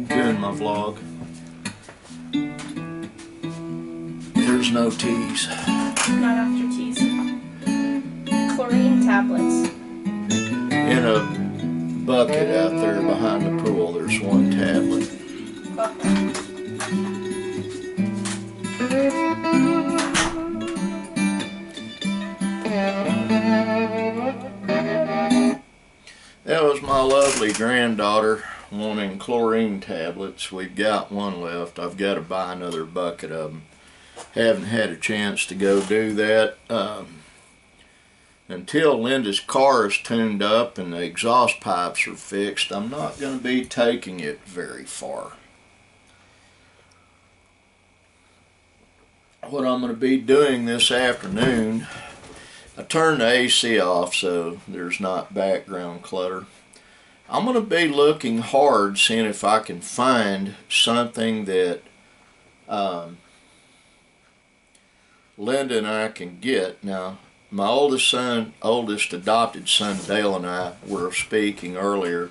Doing my vlog. There's no teas. Not after teas. Chlorine tablets. In a bucket out there behind the pool, there's one tablet. That was my lovely granddaughter wanting chlorine tablets. We've got one left. I've got to buy another bucket of them. Haven't had a chance to go do that. Until Linda's car is tuned up and the exhaust pipes are fixed, I'm not going to be taking it very far. What I'm going to be doing this afternoon, I turned the AC off so there's not background clutter. I'm going to be looking hard, seeing if I can find something that Linda and I can get. Now, my oldest adopted son, Dale, and I were speaking earlier,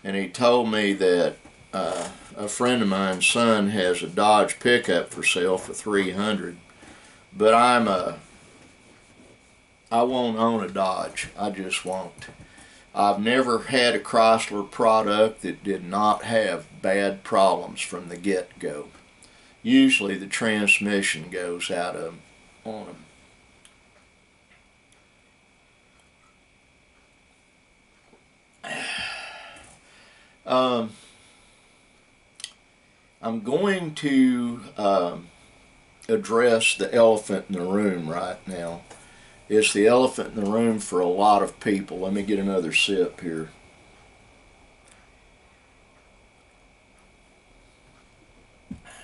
and he told me that a friend of mine's son has a Dodge pickup for sale for $300, but I won't own a Dodge. I just won't. I've never had a Chrysler product that did not have bad problems from the get-go. Usually the transmission goes out on them. I'm going to address the elephant in the room right now. It's the elephant in the room for a lot of people. Let me get another sip here.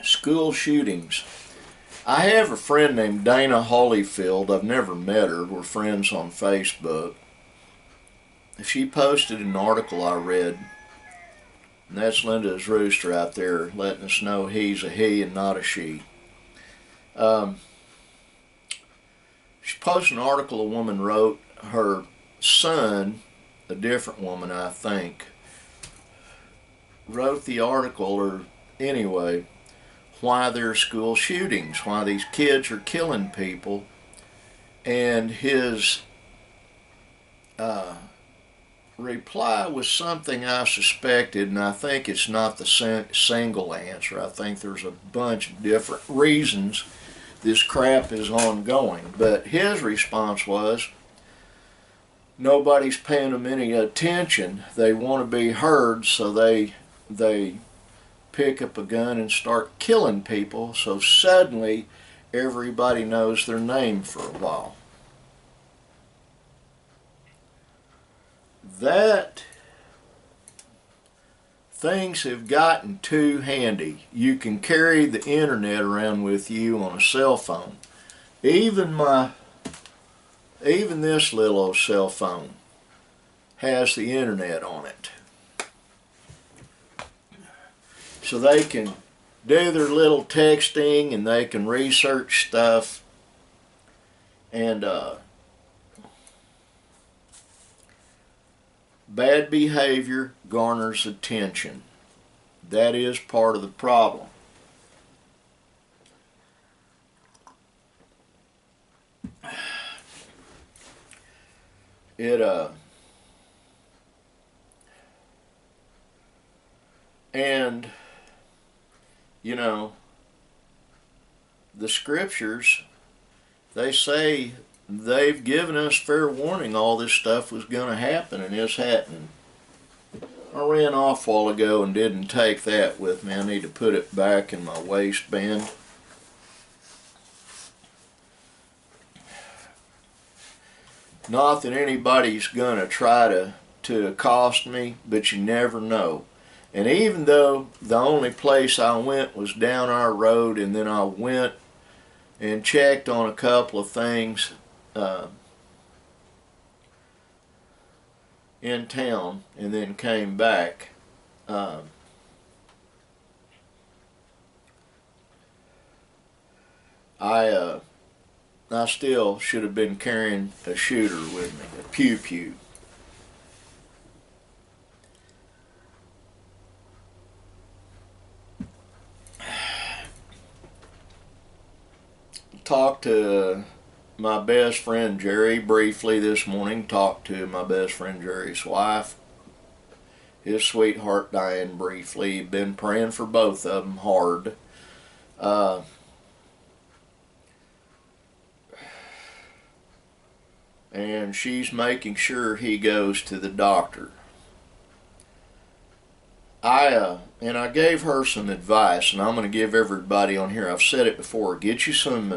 School shootings. I have a friend named Dana Holyfield. I've never met her. We're friends on Facebook. She posted an article I read, and that's Linda's rooster out there letting us know he's a he and not a she. She posted an article a woman wrote. Her son, a different woman I think, wrote the article, or anyway, why there's school shootings, why these kids are killing people, and his reply was something I suspected, and I think it's not the single answer. I think there's a bunch of different reasons this crap is ongoing. But his response was, nobody's paying them any attention. They want to be heard, so they pick up a gun and start killing people, so suddenly everybody knows their name for a while. That things have gotten too handy. You can carry the internet around with you on a cell phone. Even this little old cell phone has the internet on it. So they can do their little texting and they can research stuff, and bad behavior garners attention. That is part of the problem. And you know, the scriptures, they say they've given us fair warning all this stuff was going to happen, and it's happening. I ran off a while ago and didn't take that with me. I need to put it back in my waistband. Not that anybody's going to try to accost me, but you never know. And even though the only place I went was down our road, and then I went and checked on a couple of things in town and then came back, I still should have been carrying a shooter with me, a pew-pew. Talked to my best friend Jerry briefly this morning. Talked to my best friend Jerry's wife. His sweetheart Diane briefly. Been praying for both of them hard. And she's making sure he goes to the doctor. I gave her some advice, and I'm going to give everybody on here. I've said it before. Get you some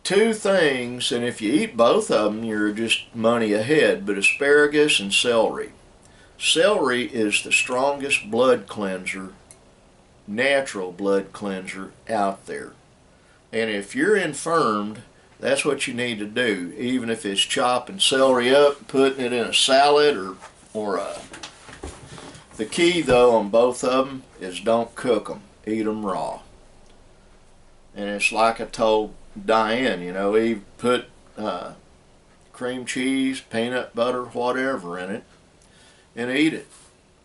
two things, and if you eat both of them, you're just money ahead. But asparagus and celery. Celery is the strongest blood cleanser, natural blood cleanser out there. And if you're infirmed, that's what you need to do. Even if it's chopping celery up, putting it in a salad, or the key though on both of them is don't cook them. Eat them raw. And it's like I told Diane, you put cream cheese, peanut butter, whatever in it, and eat it.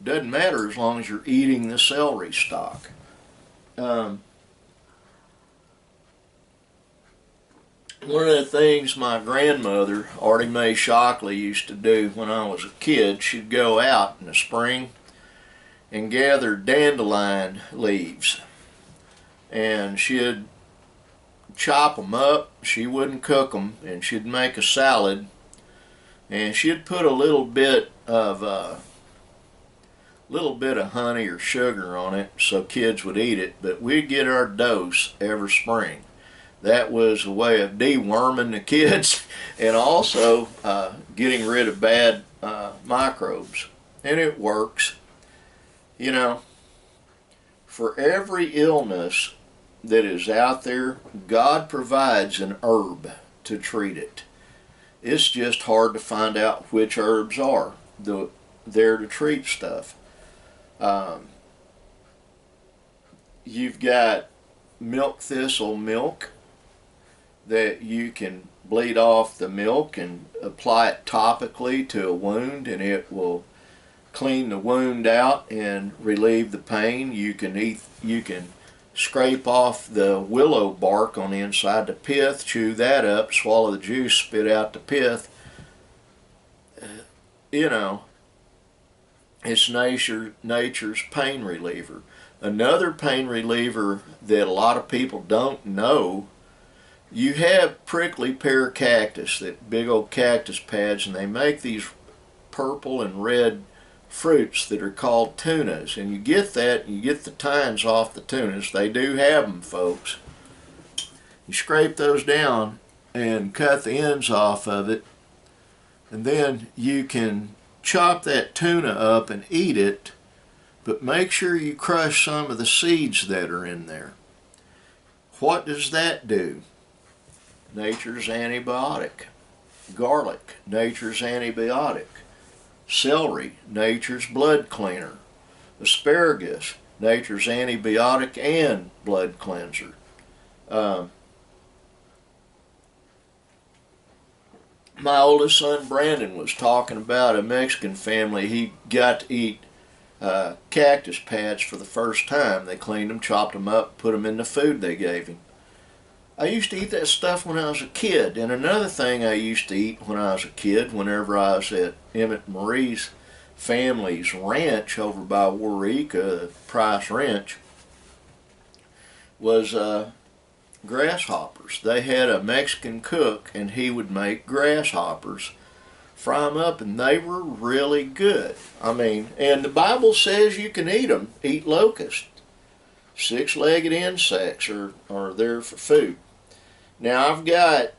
Doesn't matter as long as you're eating the celery stalk. One of the things my grandmother, Artie Mae Shockley, used to do when I was a kid, she'd go out in the spring and gather dandelion leaves. And she'd chop them up. She wouldn't cook them, and she'd make a salad. And she'd put a little bit of honey or sugar on it so kids would eat it. But we'd get our dose every spring. That was a way of deworming the kids and also getting rid of bad microbes. And it works. For every illness that is out there, God provides an herb to treat it. It's just hard to find out which herbs are there to treat stuff. You've got milk thistle milk that you can bleed off the milk and apply it topically to a wound, and it will clean the wound out and relieve the pain. You can scrape off the willow bark on the inside, the pith, chew that up, swallow the juice, spit out the pith. It's nature's pain reliever. Another pain reliever that a lot of people don't know, you have prickly pear cactus, that big old cactus pads, and they make these purple and red fruits that are called tunas. And you get the tines off the tunas. They do have them, folks. You scrape those down and cut the ends off of it, and then you can chop that tuna up and eat it, but make sure you crush some of the seeds that are in there. What does that do? Nature's antibiotic. Garlic, nature's antibiotic. Celery, nature's blood cleaner. Asparagus, nature's antibiotic and blood cleanser. My oldest son Brandon was talking about a Mexican family. He got to eat cactus pads for the first time. They cleaned them, chopped them up, put them in the food they gave him. I used to eat that stuff when I was a kid. And another thing I used to eat when I was a kid, whenever I was at Emmett Marie's family's ranch over by Warika, Price Ranch, was grasshoppers. They had a Mexican cook, and he would make grasshoppers, fry them up, and they were really good. And the Bible says you can eat them. Eat locusts. Six-legged insects are there for food. Now, I've got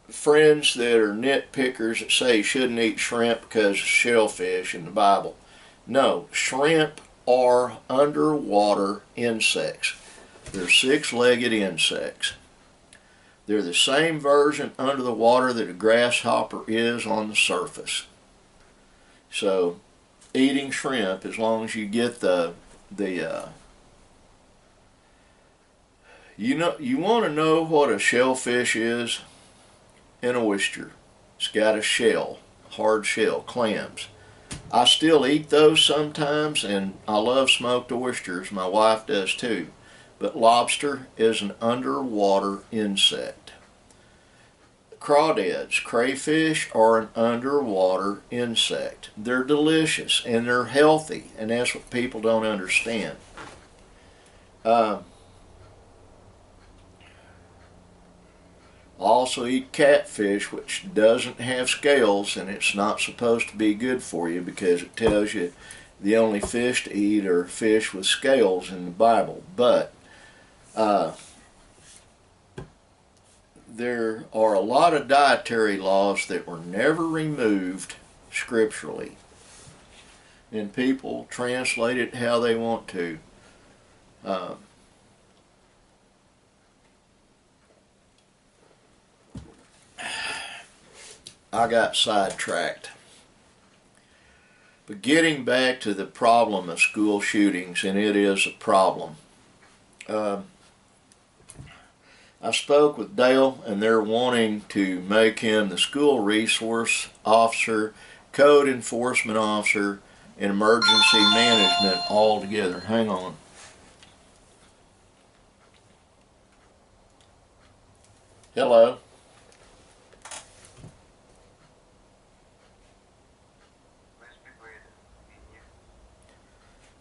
friends that are nitpickers that say you shouldn't eat shrimp because of shellfish in the Bible. No, shrimp are underwater insects. They're six-legged insects. They're the same version under the water that a grasshopper is on the surface. So, eating shrimp, as long as you get You want to know what a shellfish is? An oyster. It's got a shell, hard shell, clams. I still eat those sometimes, and I love smoked oysters. My wife does too. But lobster is an underwater insect. Crawdads, crayfish, are an underwater insect. They're delicious and they're healthy, and that's what people don't understand. Also eat catfish, which doesn't have scales, and it's not supposed to be good for you because it tells you the only fish to eat are fish with scales in the Bible. But there are a lot of dietary laws that were never removed scripturally, and people translate it how they want to. I got sidetracked. But getting back to the problem of school shootings, and it is a problem. I spoke with Dale, and they're wanting to make him the school resource officer, code enforcement officer, and emergency management all together. Hang on. Hello.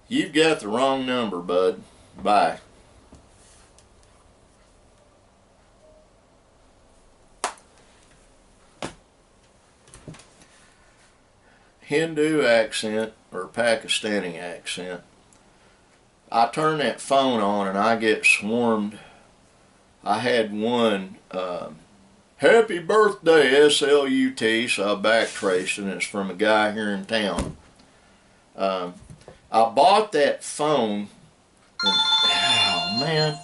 You've got the wrong number, bud. Bye. Hindu accent or Pakistani accent. I turn that phone on and I get swarmed. I had one, happy birthday, SLUT, so I backtraced, and it's from a guy here in town. I bought that phone, and, oh man.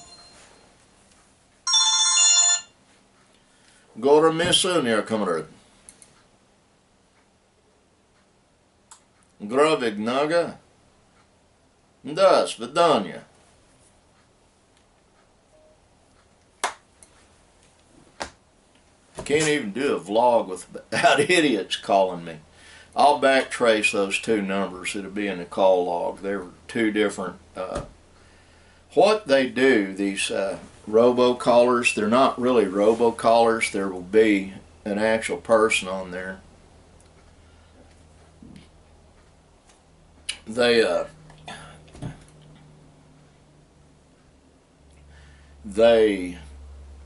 Gora Misunia kamerad. Gravignaga. Da, svidanya. Can't even do a vlog without idiots calling me. I'll backtrace those two numbers that'll be in the call log. They were two different. What they do, these robocallers, they're not really robocallers. There will be an actual person on there. They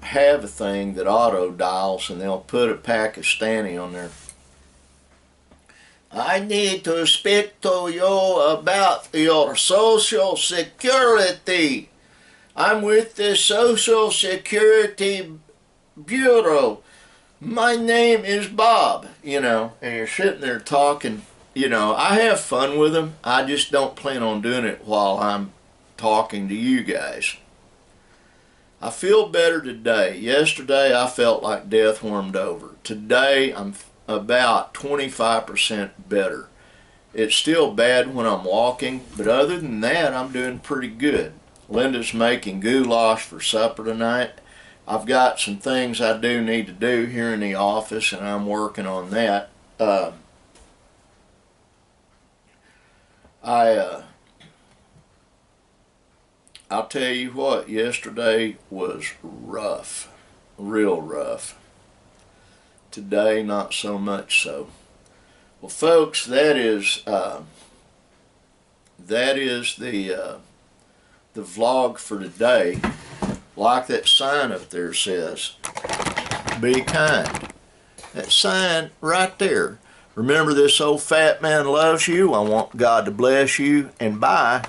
have a thing that auto dials, and they'll put a Pakistani on there. I need to speak to you about your Social Security. I'm with the Social Security Bureau. My name is Bob, you know, and you're sitting there talking. You know, I have fun with them. I just don't plan on doing it while I'm talking to you guys. I feel better today. Yesterday I felt like death warmed over. Today I'm about 25% better. It's still bad when I'm walking, but other than that I'm doing pretty good. Linda's making goulash for supper tonight. I've got some things I do need to do here in the office, and I'm working on that. I'll tell you what, yesterday was rough, real rough. Today, not so much so. Well, folks, that is the vlog for today. Like that sign up there says, be kind. That sign right there. Remember, this old fat man loves you. I want God to bless you, and bye.